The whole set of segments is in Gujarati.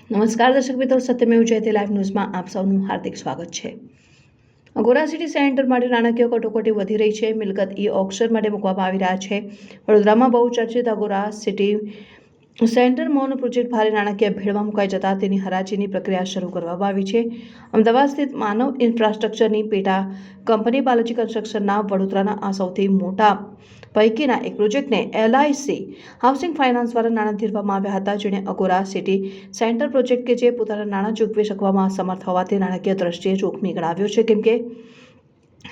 નમસ્કાર દર્શક મિત્રો, સત્યમેવ જયતે લાઈવ ન્યૂઝમાં આપ સૌનું હાર્દિક સ્વાગત છે। અગોરા સિટી સેન્ટર માટે નાણાકીય કટોકટી વધી રહી છે। મિલકત ઓક્શન માટે મૂકવામાં આવી રહ્યા છે। વડોદરામાં બહુચર્ચિત અગોરા સિટી સેન્ટર મોનો પ્રોજેક્ટ ભારે નાણાકીય ભેળમાં મુકાઈ જતા તેની હરાજીની પ્રક્રિયા શરૂ કરવામાં આવી છે। અમદાવાદ સ્થિત માનવ ઇન્ફ્રાસ્ટ્રક્ચરની પેટા કંપની બાલાજી કન્સ્ટ્રક્શનના વડોદરાના આ સૌથી મોટા પૈકીના એક પ્રોજેક્ટને LIC હાઉસિંગ ફાઇનાન્સ દ્વારા નાણાં ધીરવામાં આવ્યા હતા, જેણે અગોરા સિટી સેન્ટર પ્રોજેક્ટ કે જે પોતાના નાણાં ચૂકવી શકવામાં અસમર્થ હોવાથી નાણાકીય દ્રષ્ટિએ જોખમી ગણાવ્યો છે, કેમ કે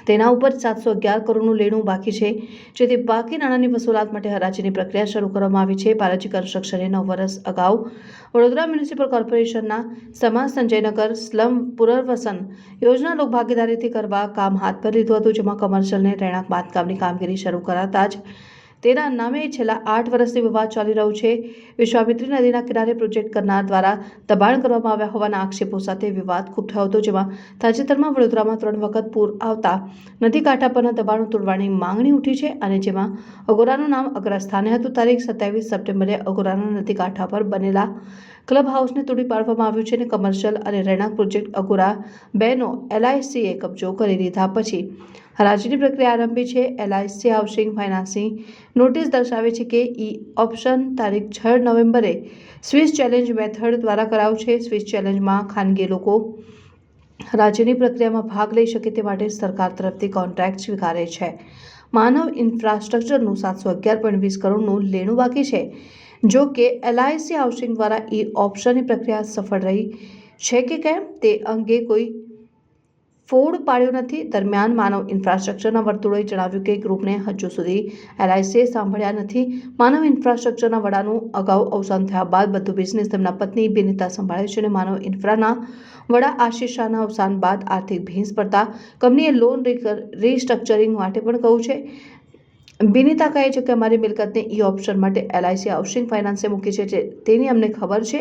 તેના ઉપર 711 કરોડનું લેણું બાકી છે, જેથી બાકી નાણાંની વસૂલાત માટે હરાજીની પ્રક્રિયા શરૂ કરવામાં આવી છે। બાલાજી કન્સ્ટ્રક્શને 9 વર્ષ અગાઉ વડોદરા મ્યુનિસિપલ કોર્પોરેશનના સમાજ સંજયનગર સ્લમ પુનર્વસન યોજના લોકભાગીદારીથી કરવા કામ હાથ ધરી લીધું હતું, જેમાં કમર્શિયલ અને રહેણાંક બાંધકામની કામગીરી શરૂ કરાતા જ તેના નામે છેલ્લા 8 વર્ષથી વિવાદ ચાલી રહ્યો છે। વિશ્વામિત્રી નદીના કિનારે પ્રોજેક્ટ કરનાર દ્વારા દબાણ કરવામાં આવ્યા હોવાના આક્ષેપો સાથે વિવાદ ખૂબ થયો હતો, જેમાં તાજેતરમાં વડોદરામાં 3 વખત પૂર આવતા નદી કાંઠા પરના દબાણો તોડવાની માંગણી ઉઠી છે, અને જેમાં અગોરાનું નામ અગ્રસ્થાને હતું। તારીખ 27 સપ્ટેમ્બરે અગોરાના નદી કાંઠા પર બનેલા ક્લબ હાઉસને તોડી પાડવામાં આવ્યું છે અને કમર્શિયલ અને રહેણાંક પ્રોજેક્ટ અગોરા 2નો LICએ કબજો કરી લીધા પછી હરાજીની પ્રક્રિયા આરંભી છે। LIC હાઉસિંગ ફાઇનાન્સની નોટિસ દર્શાવે છે કે ઓપ્શન તારીખ 6 નવેમ્બરે સ્વિસ ચેલેન્જ મેથડ દ્વારા કરાયું છે। સ્વિસ ચેલેન્જમાં ખાનગી લોકો હરાજીની પ્રક્રિયામાં ભાગ લઈ શકે તે માટે સરકાર તરફથી કોન્ટ્રાક્ટ સ્વીકારે છે। માનવ ઇન્ફ્રાસ્ટ્રક્ચરનું 711.20 કરોડનું લેણું બાકી છે। જો કે LIC હાઉસિંગ દ્વારા ઓપ્શનની પ્રક્રિયા સફળ રહી છે કે કેમ તે અંગે કોઈ ફોડ પાડ્યો નથી। દરમિયાન માનવ ઇન્ફ્રાસ્ટ્રક્ચરના વર્તુળોએ જણાવ્યું કે ગ્રુપને હજુ સુધી LICએ સાંભળ્યા નથી। માનવ ઇન્ફ્રાસ્ટ્રક્ચરના વડાનું અગાઉ અવસાન થયા બાદ બધું બિઝનેસ તેમના પત્ની બિનિતા સંભાળે છે, અને માનવ ઇન્ફ્રાના વડા આશિષ શાહના અવસાન બાદ આર્થિક ભીંસ પડતા કંપનીએ લોન રીસ્ટ્રક્ચરિંગ માટે પણ કહ્યું છે। બિનિતા કહે છે કે અમારી મિલકતને ઓપ્શન માટે LIC હાઉસિંગ ફાઇનાન્સે મૂકી છે, તેની અમને ખબર છે।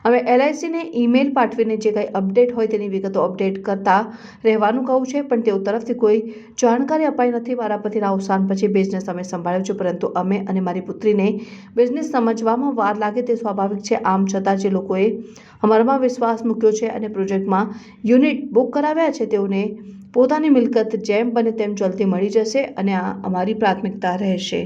અમે LICને ઈમેલ પાઠવીને જે કંઈ અપડેટ હોય તેની વિગતો અપડેટ કરતા રહેવાનું કહ્યું છે, પણ તેઓ તરફથી કોઈ જાણકારી અપાઈ નથી। મારા પતિના અવસાન પછી બિઝનેસ અમે સંભાળ્યો છે, પરંતુ અમે અને મારી પુત્રીને બિઝનેસ સમજવામાં વાર લાગે તે સ્વાભાવિક છે। આમ છતાં જે લોકોએ અમારામાં વિશ્વાસ મૂક્યો છે અને પ્રોજેક્ટમાં યુનિટ બુક કરાવ્યા છે, તેઓને પોતાની મિલકત જેમ બને તેમ જલ્દી મળી જશે, અને આ અમારી પ્રાથમિકતા રહેશે।